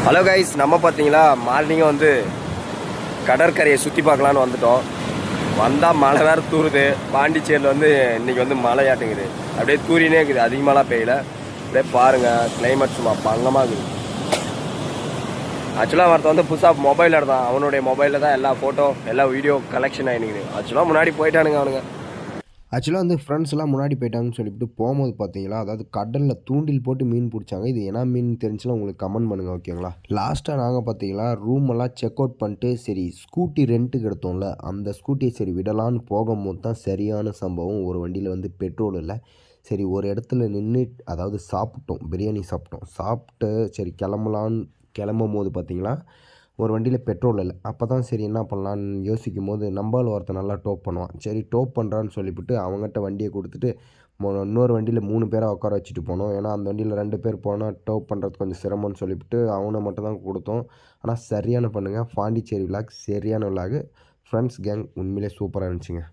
Hello guys, நம்ம பார்த்தீங்களா மார்னிங்கே வந்து கடற்கரையை சுற்றி பார்க்கலான்னு வந்துட்டோம். வந்தால் மழை வேறு தூருது. பாண்டிச்சேரியில் வந்து இன்றைக்கி வந்து மழையாட்டுங்குது. அப்படியே தூரினே இருக்குது, அதிகமாகலாம் பெய்யல. அப்படியே பாருங்கள், கிளைமேட் சும்மா பங்கமாக இருக்குது. ஆக்சுவலாக ஒருத்த வந்து புதுசாக மொபைல் எடுத்தான். அவனுடைய மொபைலில் தான் எல்லா ஃபோட்டோ எல்லா வீடியோ கலெக்ஷன் ஆகினுக்குது. ஆக்சுவலாக முன்னாடி போயிட்டானுங்க அவனுங்க. ஆக்சுவலாக வந்து ஃப்ரெண்ட்ஸ்லாம் முன்னாடி போயிட்டாங்கன்னு சொல்லிவிட்டு போகும்போது பார்த்தீங்களா, அதாவது கடலில் தூண்டில் போட்டு மீன் பிடிச்சாங்க. இது என்ன மீன் தெரிஞ்சுன்னா உங்களுக்கு கமெண்ட் பண்ணுங்கள், ஓகேங்களா. லாஸ்ட்டாக நாங்கள் பார்த்தீங்களா ரூமெல்லாம் செக் அவுட் பண்ணிட்டு சரி ஸ்கூட்டி ரெண்ட்டுக்கு எடுத்தோம்ல, அந்த ஸ்கூட்டியை சரி விடலான்னு போகும்போது தான் சரியான சம்பவம். ஒரு வண்டியில் வந்து பெட்ரோல் இல்லை. சரி ஒரு இடத்துல நின்று அதாவது சாப்பிட்டோம், பிரியாணி சாப்பிட்டு சரி கிளம்பும் போது பார்த்தீங்களா ஒரு வண்டியில் பெட்ரோல் இல்லை. அப்போ தான் சரி என்ன பண்ணலான்னு யோசிக்கும் போது நம்பால் ஒருத்தன் நல்லா டோப் பண்ணுவான். சரி டோப் பண்ணுறான்னு சொல்லிவிட்டு அவங்ககிட்ட வண்டியை கொடுத்துட்டு இன்னொரு வண்டியில் 3 பேரை உட்கார வச்சுட்டு போனோம். ஏன்னா அந்த வண்டியில் 2 பேர் போனால் டோப் பண்ணுறது கொஞ்சம் சிரமம்னு சொல்லிவிட்டு அவனை மட்டும் தான் கொடுத்தோம். ஆனால் சரியான பண்ணுங்கள், பாண்டிச்சேரி விலாக் சரியான விலாகு. ஃப்ரெண்ட்ஸ் கேங் உண்மையிலே சூப்பராக இருந்துச்சுங்க.